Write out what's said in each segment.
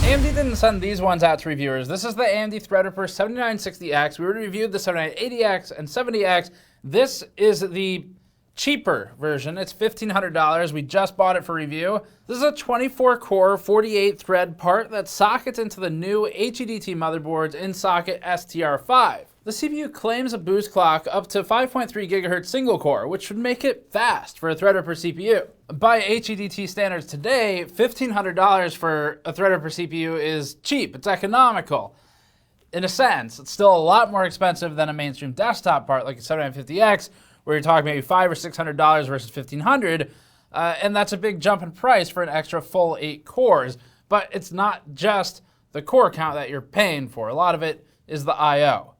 AMD didn't send these ones out to reviewers. This is the AMD Threadripper 7960X. We already reviewed the 7980X and 70X. This is the cheaper version. It's $1,500. We just bought it for review. This is a 24-core, 48-thread part that sockets into the new HEDT motherboard's in-socket STR5. The CPU claims a boost clock up to 5.3 GHz single core, which should make it fast for a Threadripper CPU. By HEDT standards today, $1,500 for a Threadripper CPU is cheap. It's economical. In a sense, it's still a lot more expensive than a mainstream desktop part like a 7950X, where you're talking maybe $500 or $600 versus $1,500, and that's a big jump in price for an extra full 8 cores. But it's not just the core count that you're paying for. A lot of it is the I/O.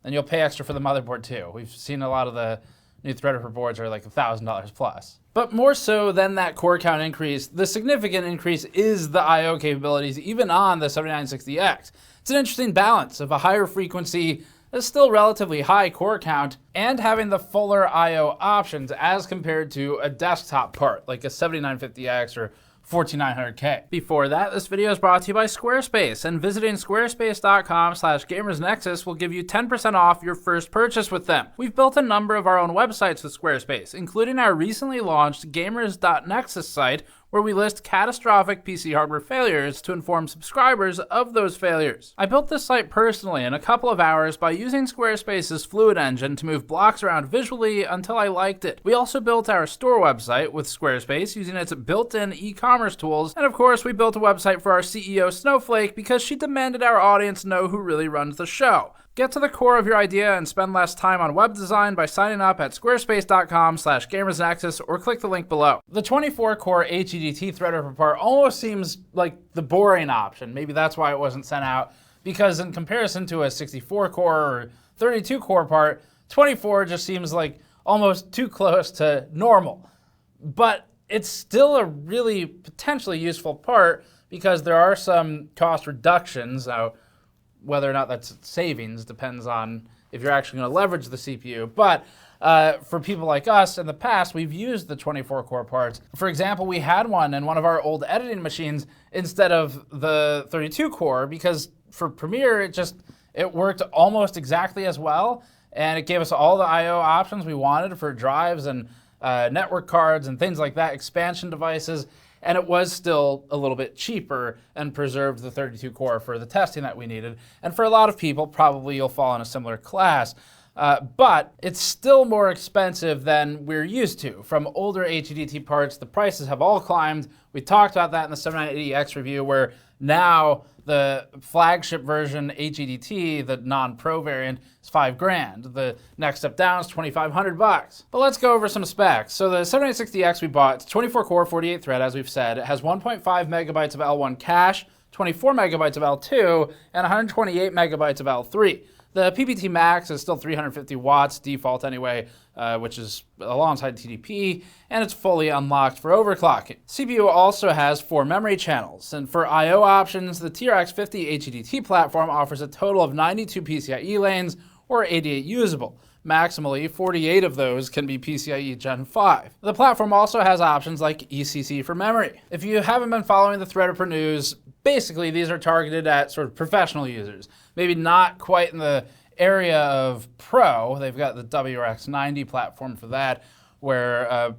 And you'll pay extra for the motherboard too. We've seen a lot of the new Threadripper boards are like $1,000 plus. But more so than that core count increase, the significant increase is the I/O capabilities, even on the 7960X. It's an interesting balance of a higher frequency, a still relatively high core count, and having the fuller I/O options as compared to a desktop part like a 7950X or 14900K. Before that, this video is brought to you by Squarespace, and visiting squarespace.com/gamersnexus will give you 10% off your first purchase with them. We've built a number of our own websites with Squarespace, including our recently launched gamers.nexus site, where we list catastrophic PC hardware failures to inform subscribers of those failures. I built this site personally in a couple of hours by using Squarespace's Fluid engine to move blocks around visually until I liked it. We also built our store website with Squarespace using its built-in e-commerce tools, and of course we built a website for our CEO Snowflake because she demanded our audience know who really runs the show. Get to the core of your idea and spend less time on web design by signing up at squarespace.com/gamersnexus or click the link below. The 24-core HEDT Threadripper part almost seems like the boring option. Maybe that's why it wasn't sent out, because in comparison to a 64-core or 32-core part, 24 just seems like almost too close to normal. But it's still a really potentially useful part because there are some cost reductions. Now, whether or not that's savings depends on if you're actually going to leverage the CPU. But for people like us, in the past, we've used the 24-core parts. For example, we had one in one of our old editing machines instead of the 32-core because for Premiere, it worked almost exactly as well, and it gave us all the I/O options we wanted for drives and network cards and things like that, expansion devices. And it was still a little bit cheaper and preserved the 32-core for the testing that we needed. And for a lot of people, probably you'll fall in a similar class. But it's still more expensive than we're used to. From older HEDT parts, the prices have all climbed. We talked about that in the 7980X review, where now the flagship version HEDT, the non-pro variant, is $5,000. The next step down is $2,500. But let's go over some specs. So the 7960X we bought, it's 24-core, 48-thread, as we've said. It has 1.5 megabytes of L1 cache, 24 megabytes of L2, and 128 megabytes of L3. The PPT max is still 350 watts, default anyway, which is alongside TDP, and it's fully unlocked for overclocking. CPU also has 4 memory channels, and for I/O options, the TRX50 HEDT platform offers a total of 92 PCIe lanes, or 88 usable. Maximally, 48 of those can be PCIe Gen 5. The platform also has options like ECC for memory. If you haven't been following the Threadripper news, basically these are targeted at sort of professional users. Maybe not quite in the area of pro. They've got the WRX90 platform for that, where a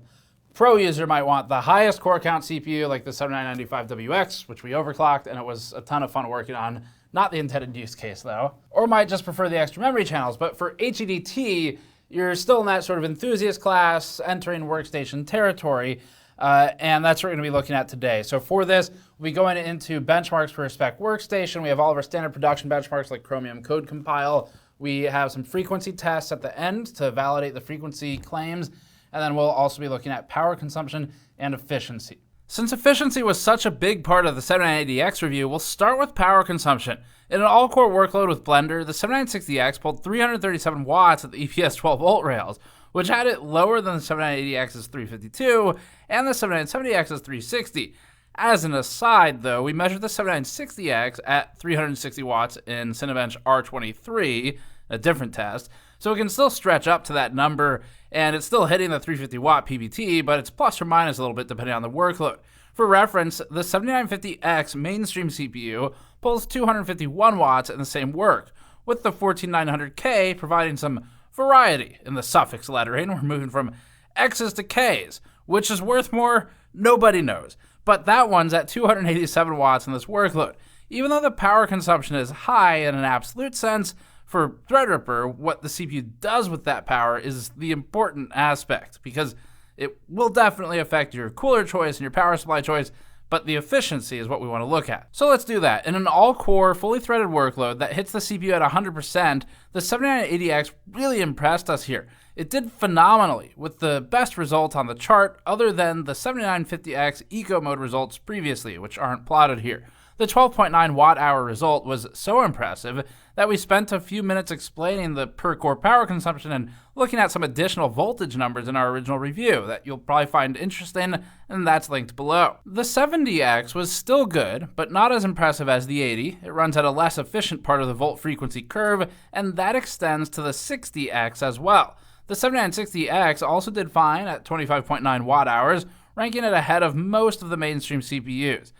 pro user might want the highest core count CPU like the 7995WX, which we overclocked, and it was a ton of fun working on. Not the intended use case though. Or might just prefer the extra memory channels. But for HEDT, you're still in that sort of enthusiast class, entering workstation territory. And that's what we're going to be looking at today. So for this, we'll be going into benchmarks for a Spec Workstation. We have all of our standard production benchmarks like Chromium Code Compile. We have some frequency tests at the end to validate the frequency claims. And then we'll also be looking at power consumption and efficiency. Since efficiency was such a big part of the 7980X review, we'll start with power consumption. In an all-core workload with Blender, the 7960X pulled 337 watts at the EPS 12-volt rails, which had it lower than the 7980X's 352 and the 7970X's 360. As an aside, though, we measured the 7960X at 360 watts in Cinebench R23, a different test, so it can still stretch up to that number, and it's still hitting the 350 watt PBT, but it's plus or minus a little bit depending on the workload. For reference, the 7950X mainstream CPU pulls 251 watts in the same work, with the 14900K providing some variety in the suffix lettering. We're moving from X's to K's. Which is worth more? Nobody knows. But that one's at 287 watts in this workload. Even though the power consumption is high in an absolute sense, for Threadripper, what the CPU does with that power is the important aspect, because it will definitely affect your cooler choice and your power supply choice, but the efficiency is what we want to look at. So let's do that. In an all-core, fully threaded workload that hits the CPU at 100%, the 7980X really impressed us here. It did phenomenally, with the best result on the chart other than the 7950X Eco Mode results previously, which aren't plotted here. The 12.9 watt-hour result was so impressive that we spent a few minutes explaining the per-core power consumption and looking at some additional voltage numbers in our original review that you'll probably find interesting, and that's linked below. The 70X was still good, but not as impressive as the 80. It runs at a less efficient part of the volt-frequency curve, and that extends to the 60X as well. The 7960X also did fine at 25.9 watt-hours, ranking it ahead of most of the mainstream CPUs.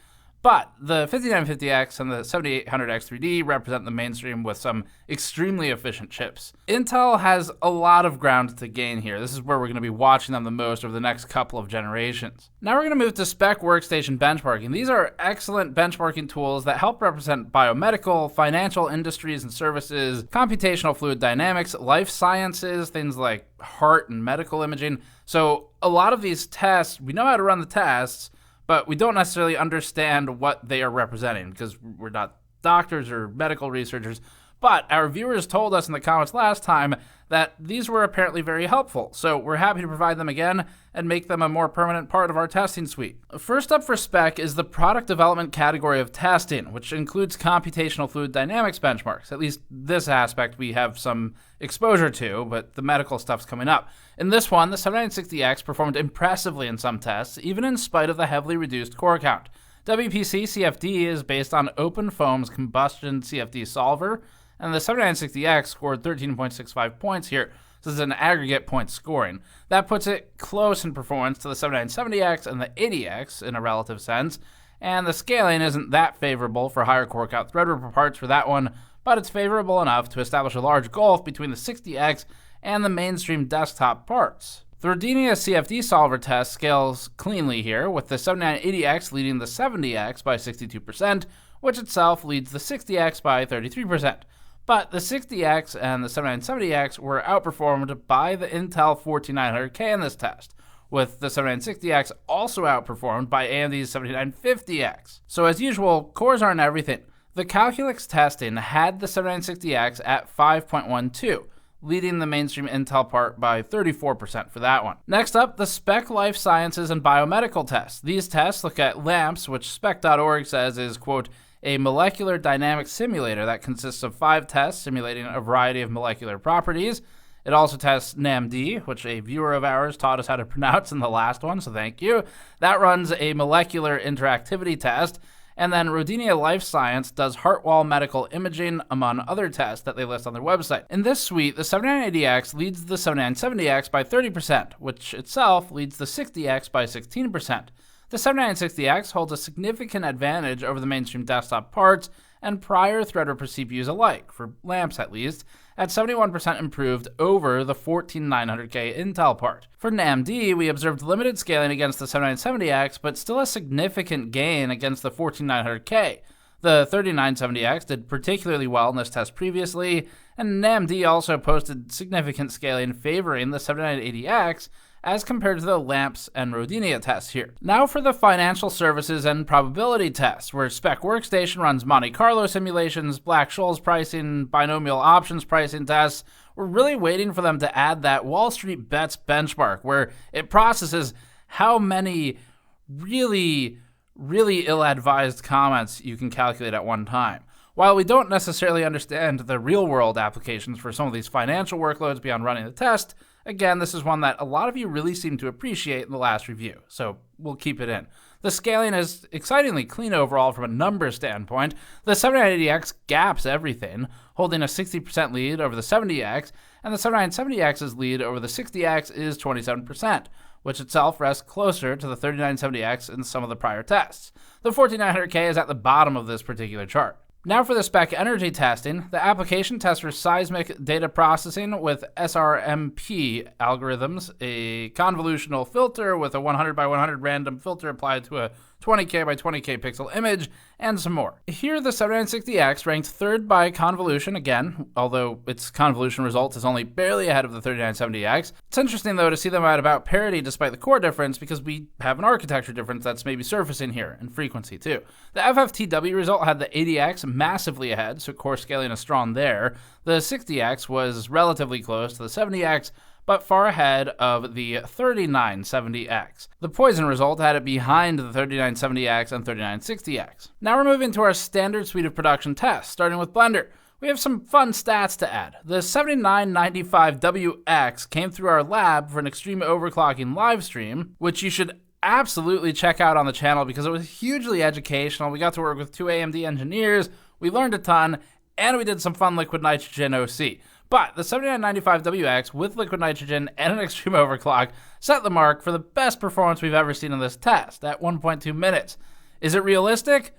But the 5950X and the 7800X3D represent the mainstream with some extremely efficient chips. Intel has a lot of ground to gain here. This is where we're going to be watching them the most over the next couple of generations. Now we're going to move to Spec Workstation benchmarking. These are excellent benchmarking tools that help represent biomedical, financial industries and services, computational fluid dynamics, life sciences, things like heart and medical imaging. So a lot of these tests, we know how to run the tests, but we don't necessarily understand what they are representing because we're not doctors or medical researchers. But our viewers told us in the comments last time that these were apparently very helpful, so we're happy to provide them again and make them a more permanent part of our testing suite. First up for Spec is the product development category of testing, which includes computational fluid dynamics benchmarks. At least this aspect we have some exposure to, but the medical stuff's coming up. In this one, the 7960X performed impressively in some tests, even in spite of the heavily reduced core count. WPC CFD is based on OpenFOAM's combustion CFD solver, and the 7960X scored 13.65 points here. This is an aggregate point scoring. That puts it close in performance to the 7970X and the 80X in a relative sense, and the scaling isn't that favorable for higher core count Threadripper parts for that one, but it's favorable enough to establish a large gulf between the 60X and the mainstream desktop parts. The Rodinia CFD solver test scales cleanly here, with the 7980X leading the 70X by 62%, which itself leads the 60X by 33%. But the 60X and the 7970X were outperformed by the Intel 14900K in this test, with the 7960X also outperformed by AMD's 7950X. So as usual, cores aren't everything. The Calculix testing had the 7960X at 5.12, leading the mainstream Intel part by 34% for that one. Next up, the Spec Life Sciences and Biomedical tests. These tests look at LAMMPS, which spec.org says is, quote, a molecular dynamics simulator that consists of 5 tests simulating a variety of molecular properties. It also tests NAMD, which a viewer of ours taught us how to pronounce in the last one, so thank you. That runs a molecular interactivity test. And then Rodinia Life Science does Heartwall medical imaging, among other tests that they list on their website. In this suite, the 7980X leads the 7970X by 30%, which itself leads the 60X by 16%. The 7960X holds a significant advantage over the mainstream desktop parts and prior Threadripper CPUs alike, for LAMMPS at least, at 71% improved over the 14900K Intel part. For NAMD, we observed limited scaling against the 7970X, but still a significant gain against the 14900K. The 3970X did particularly well in this test previously, and NAMD also posted significant scaling favoring the 7980X, as compared to the LAMMPS and Rodinia tests here. Now for the financial services and probability tests, where Spec Workstation runs Monte Carlo simulations, Black-Scholes pricing, binomial options pricing tests. We're really waiting for them to add that Wall Street Bets benchmark, where it processes how many really ill-advised comments you can calculate at one time. While we don't necessarily understand the real-world applications for some of these financial workloads beyond running the test, again, this is one that a lot of you really seem to appreciate in the last review, so we'll keep it in. The scaling is excitingly clean overall from a numbers standpoint. The 7980X gaps everything, holding a 60% lead over the 70X, and the 7970X's lead over the 60X is 27%, which itself rests closer to the 3970X in some of the prior tests. The 4900K is at the bottom of this particular chart. Now for the spec energy testing, the application tests for seismic data processing with SRMP algorithms, a convolutional filter with a 100 by 100 random filter applied to a 20K by 20K pixel image, and some more. Here the 7960X ranked third by convolution again, although its convolution result is only barely ahead of the 3970X. It's interesting though to see them at about parity despite the core difference, because we have an architecture difference that's maybe surfacing here, and frequency too. The FFTW result had the 80X massively ahead, so core scaling is strong there. The 60X was relatively close to the 70X, but far ahead of the 3970X. The Poison result had it behind the 3970X and 3960X. Now we're moving to our standard suite of production tests, starting with Blender. We have some fun stats to add. The 7995WX came through our lab for an extreme overclocking live stream, which you should absolutely check out on the channel because it was hugely educational. We got to work with 2 AMD engineers, we learned a ton, and we did some fun liquid nitrogen OC. But the 7995WX with liquid nitrogen and an extreme overclock set the mark for the best performance we've ever seen in this test at 1.2 minutes. Is it realistic?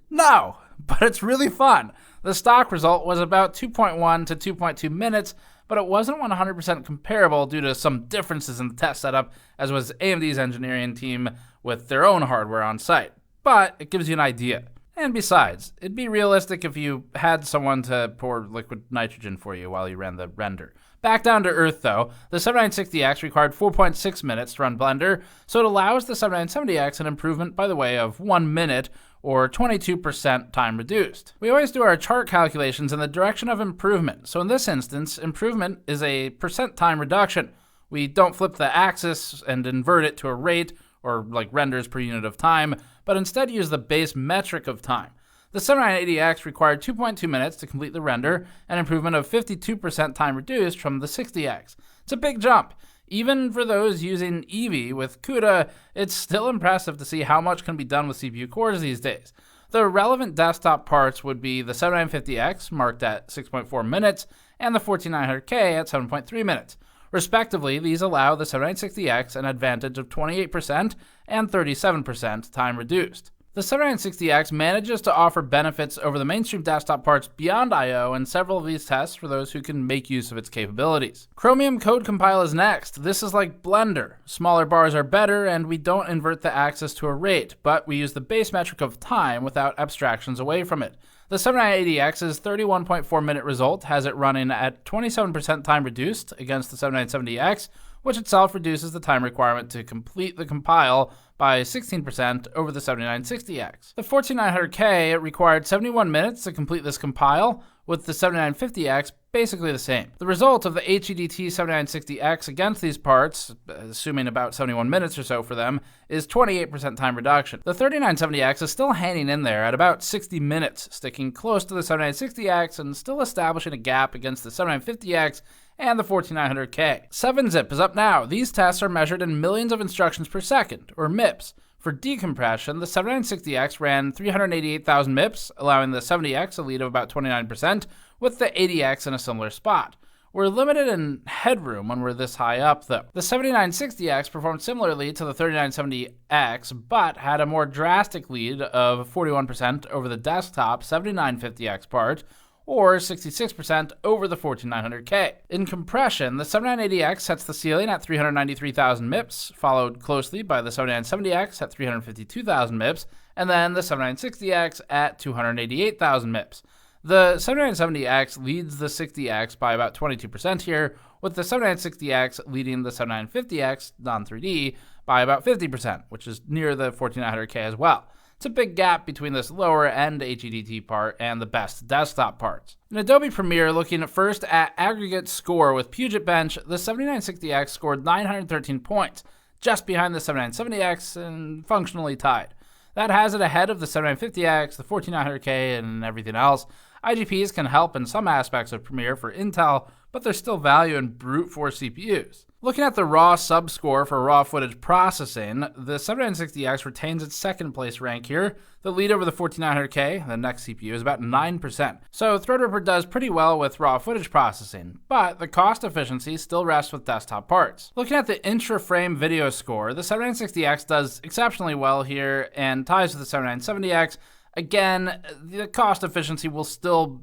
No, but it's really fun. The stock result was about 2.1 to 2.2 minutes, but it wasn't 100% comparable due to some differences in the test setup, as was AMD's engineering team with their own hardware on site. But it gives you an idea. And besides, it'd be realistic if you had someone to pour liquid nitrogen for you while you ran the render. Back down to earth though, the 7960X required 4.6 minutes to run Blender, so it allows the 7970X an improvement by the way of 1 minute, or 22% time reduced. We always do our chart calculations in the direction of improvement, so in this instance, improvement is a percent time reduction. We don't flip the axis and invert it to a rate, or like renders per unit of time, but instead use the base metric of time. The 7980X required 2.2 minutes to complete the render, an improvement of 52% time reduced from the 60X. It's a big jump. Even for those using Eevee with CUDA, it's still impressive to see how much can be done with CPU cores these days. The relevant desktop parts would be the 7950X, marked at 6.4 minutes, and the 14900K at 7.3 minutes. Respectively, these allow the 7960X an advantage of 28% and 37% time reduced. The 7960X manages to offer benefits over the mainstream desktop parts beyond I/O in several of these tests for those who can make use of its capabilities. Chromium Code Compile is next. This is like Blender. Smaller bars are better, and we don't invert the axis to a rate, but we use the base metric of time without abstractions away from it. The 7980X's 31.4 minute result has it running at 27% time reduced against the 7970X, which itself reduces the time requirement to complete the compile by 16% over the 7960X. The 14900K required 71 minutes to complete this compile, with the 7950X basically the same. The result of the HEDT 7960X against these parts, assuming about 71 minutes or so for them, is 28% time reduction. The 3970X is still hanging in there at about 60 minutes, sticking close to the 7960X and still establishing a gap against the 7950X and the 14900K. 7-zip is up now. These tests are measured in millions of instructions per second, or MIPS. For decompression, the 7960X ran 388,000 MIPS, allowing the 70X a lead of about 29%, with the 80X in a similar spot. We're limited in headroom when we're this high up, though. The 7960X performed similarly to the 3970X, but had a more drastic lead of 41% over the desktop 7950X part, or 66% over the 14900K. In compression, the 7980X sets the ceiling at 393,000 MIPS, followed closely by the 7970X at 352,000 MIPS, and then the 7960X at 288,000 MIPS. The 7970X leads the 60X by about 22% here, with the 7960X leading the 7950X non-3D by about 50%, which is near the 14900K as well. It's a big gap between this lower-end HEDT part and the best desktop parts. In Adobe Premiere, looking first at aggregate score with Puget Bench, the 7960X scored 913 points, just behind the 7970X and functionally tied. That has it ahead of the 7950X, the 14900K, and everything else. IGPs can help in some aspects of Premiere for Intel, but there's still value in brute force CPUs. Looking at the raw subscore for raw footage processing, the 7960X retains its second place rank here. The lead over the 14900K, the next CPU, is about 9%. So Threadripper does pretty well with raw footage processing, but the cost efficiency still rests with desktop parts. Looking at the intra-frame video score, the 7960X does exceptionally well here and ties with the 7970X. Again, the cost efficiency will still,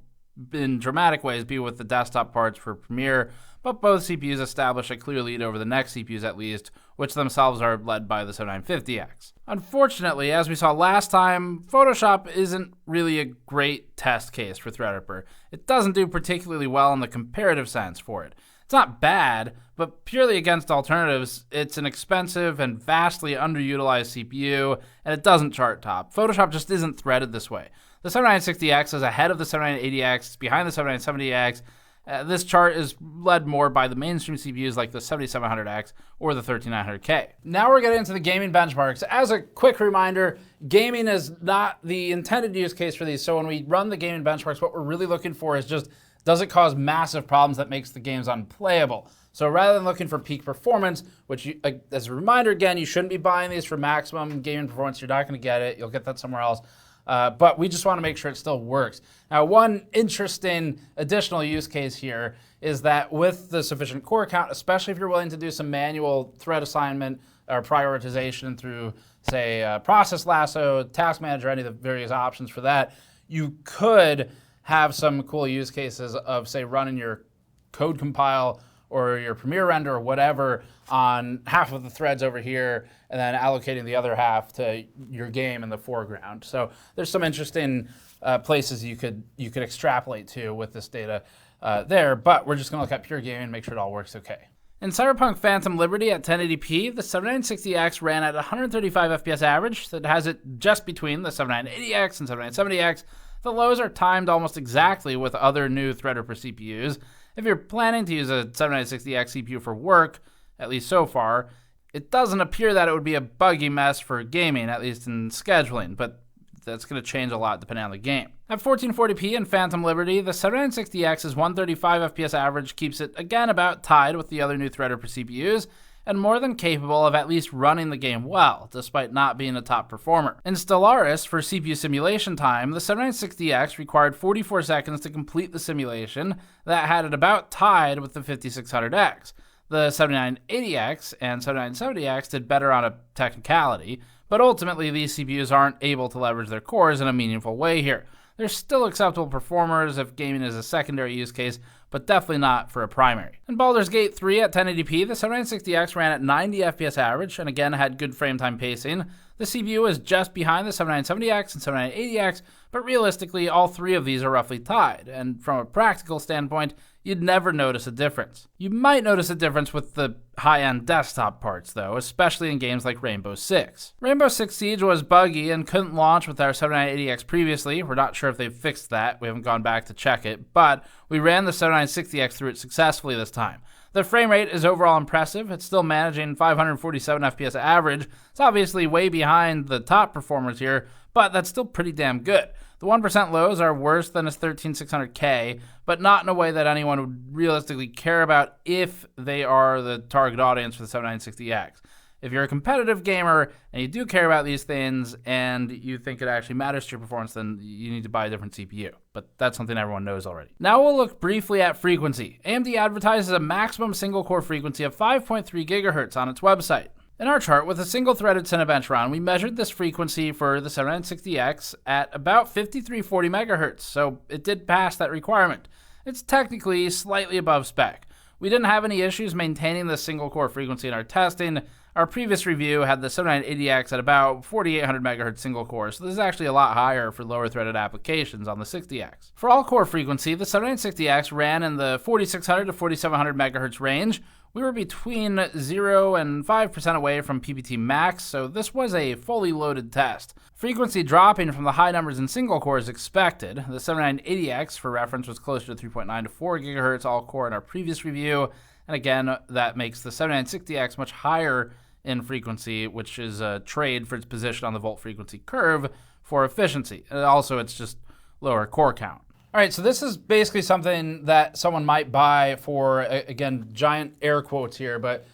in dramatic ways, be with the desktop parts for Premiere, but both CPUs establish a clear lead over the next CPUs at least, which themselves are led by the 7950X. Unfortunately, as we saw last time, Photoshop isn't really a great test case for Threadripper. It doesn't do particularly well in the comparative sense for it. It's not bad, but purely against alternatives, it's an expensive and vastly underutilized CPU, and it doesn't chart top. Photoshop just isn't threaded this way. The 7960X is ahead of the 7980X, it's behind the 7970X. This chart is led more by the mainstream CPUs like the 7700X or the 13900K. Now we're getting into the gaming benchmarks. As a quick reminder, gaming is not the intended use case for these. So when we run the gaming benchmarks, what we're really looking for is just, does it cause massive problems that makes the games unplayable? So rather than looking for peak performance, which as a reminder again, you shouldn't be buying these for maximum gaming performance. You're not going to get it. You'll get that somewhere else. But we just want to make sure it still works. Now, one interesting additional use case here is that with the sufficient core count, especially if you're willing to do some manual thread assignment or prioritization through, say, Process Lasso, Task Manager, any of the various options for that, you could have some cool use cases of, say, running your code compile or your Premiere render or whatever on half of the threads over here, and then allocating the other half to your game in the foreground. So there's some interesting places you could extrapolate to with this data there, but we're just gonna look at pure gaming and make sure it all works okay. In Cyberpunk Phantom Liberty at 1080p, the 7960X ran at 135 FPS average. That has it just between the 7980X and 7970X. The lows are timed almost exactly with other new Threadripper CPUs. If you're planning to use a 7960X CPU for work, at least so far, it doesn't appear that it would be a buggy mess for gaming, at least in scheduling, but that's going to change a lot depending on the game. At 1440p in Phantom Liberty, the 7960X's 135 FPS average keeps it again about tied with the other new Threadripper CPUs, and more than capable of at least running the game well, despite not being a top performer. In Stellaris, for CPU simulation time, the 7960X required 44 seconds to complete the simulation. That had it about tied with the 5600X. The 7980X and 7970X did better on a technicality, but ultimately these CPUs aren't able to leverage their cores in a meaningful way here. They're still acceptable performers if gaming is a secondary use case, but definitely not for a primary. In Baldur's Gate 3 at 1080p, the 7960X ran at 90 FPS average and again had good frame time pacing. The CPU is just behind the 7970X and 7980X, but realistically all three of these are roughly tied, and from a practical standpoint, you'd never notice a difference. You might notice a difference with the high-end desktop parts though, especially in games like Rainbow Six. Rainbow Six Siege was buggy and couldn't launch with our 7980X previously. We're not sure if they've fixed that. We haven't gone back to check it, but we ran the 7960X through it successfully this time. The frame rate is overall impressive. It's still managing 547 FPS average. It's obviously way behind the top performers here, but that's still pretty damn good. The 1% lows are worse than its 13600K, but not in a way that anyone would realistically care about if they are the target audience for the 7960X. If you're a competitive gamer and you do care about these things and you think it actually matters to your performance, then you need to buy a different CPU. But that's something everyone knows already. Now we'll look briefly at frequency. AMD advertises a maximum single core frequency of 5.3 GHz on its website. In our chart, with a single-threaded Cinebench run, we measured this frequency for the 7960X at about 5340 MHz, so it did pass that requirement. It's technically slightly above spec. We didn't have any issues maintaining the single-core frequency in our testing. Our previous review had the 7980X at about 4800 MHz single core, so this is actually a lot higher for lower threaded applications on the 60X. For all core frequency, the 7960X ran in the 4600 to 4700 MHz range. We were between 0 and 5% away from PPT max, so this was a fully loaded test. Frequency dropping from the high numbers in single core is expected. The 7980X, for reference, was closer to 3.9 to 4 GHz all core in our previous review, and again, that makes the 7960X much higher in frequency, which is a trade for its position on the volt frequency curve for efficiency. And also, it's just lower core count. All right, so this is basically something that someone might buy for, again, giant air quotes here, but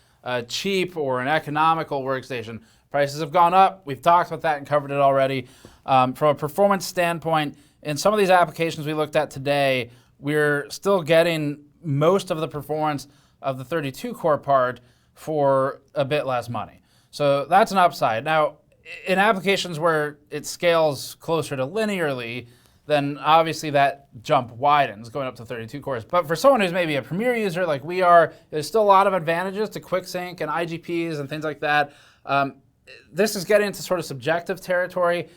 cheap or an economical workstation. Prices have gone up. We've talked about that and covered it already. From a performance standpoint, in some of these applications we looked at today, we're still getting most of the performance of the 32-core part for a bit less money. So that's an upside. Now, in applications where it scales closer to linearly, then obviously that jump widens going up to 32 cores. But for someone who's maybe a Premiere user like we are, there's still a lot of advantages to QuickSync and IGPs and things like that. This is getting into sort of subjective territory,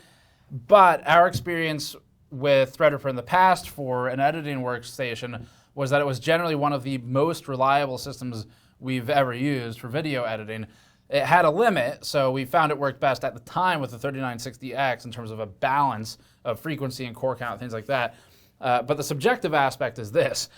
but our experience with Threadripper in the past for an editing workstation was that it was generally one of the most reliable systems we've ever used for video editing. It had a limit, so we found it worked best at the time with the 3960X in terms of a balance of frequency and core count, things like that. But the subjective aspect is this.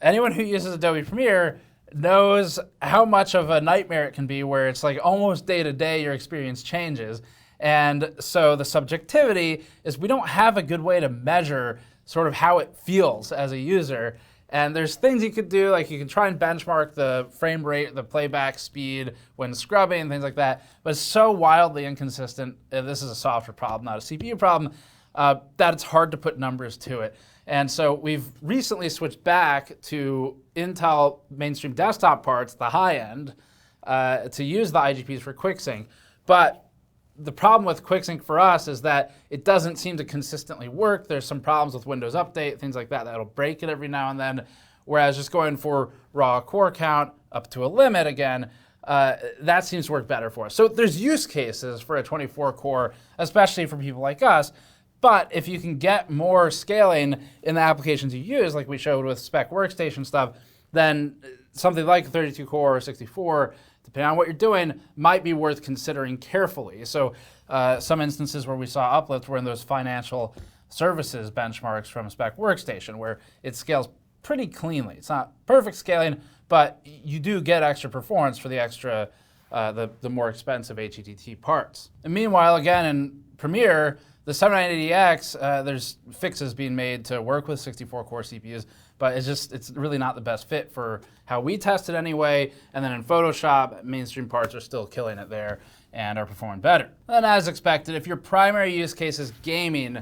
Anyone who uses Adobe Premiere knows how much of a nightmare it can be, where it's like almost day to day your experience changes. And so the subjectivity is we don't have a good way to measure sort of how it feels as a user. And there's things you could do, like you can try and benchmark the frame rate, the playback speed when scrubbing and things like that, but it's so wildly inconsistent, this is a software problem, not a CPU problem, that it's hard to put numbers to it. And so we've recently switched back to Intel mainstream desktop parts, the high end, to use the IGPs for QuickSync. But the problem with QuickSync for us is that it doesn't seem to consistently work. There's some problems with Windows Update, things like that, that'll break it every now and then. Whereas just going for raw core count up to a limit again, that seems to work better for us. So there's use cases for a 24 core, especially for people like us. But if you can get more scaling in the applications you use, like we showed with Spec Workstation stuff, then something like 32 core or 64, depending on what you're doing, might be worth considering carefully. So some instances where we saw uplift were in those financial services benchmarks from Spec Workstation, where it scales pretty cleanly. It's not perfect scaling, but you do get extra performance for the extra, the more expensive HEDT parts. And meanwhile, again, in Premiere, the 7980X, there's fixes being made to work with 64-core CPUs, but it's really not the best fit for how we test it anyway. And then in Photoshop, mainstream parts are still killing it there and are performing better. And as expected, if your primary use case is gaming,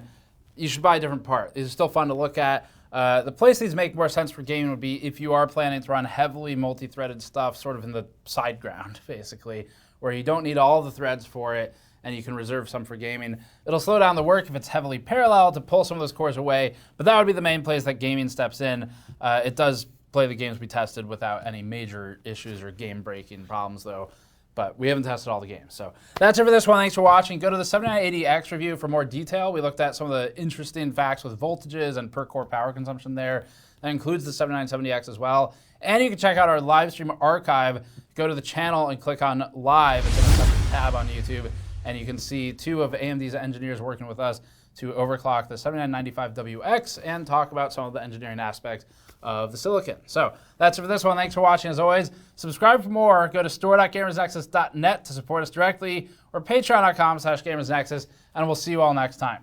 you should buy a different part. These are still fun to look at. The place these make more sense for gaming would be if you are planning to run heavily multi-threaded stuff sort of in the side ground, basically, where you don't need all the threads for it, and you can reserve some for gaming. It'll slow down the work if it's heavily parallel to pull some of those cores away, but that would be the main place that gaming steps in. It does play the games we tested without any major issues or game-breaking problems, though, but we haven't tested all the games. So that's it for this one. Thanks for watching. Go to the 7980X review for more detail. We looked at some of the interesting facts with voltages and per-core power consumption there. That includes the 7970X as well. And you can check out our live stream archive. Go to the channel and click on Live. It's in a separate tab on YouTube. And you can see two of AMD's engineers working with us to overclock the 7995WX and talk about some of the engineering aspects of the silicon. So that's it for this one. Thanks for watching as always. Subscribe for more. Go to store.gamersnexus.net to support us directly or patreon.com/gamersnexus, and we'll see you all next time.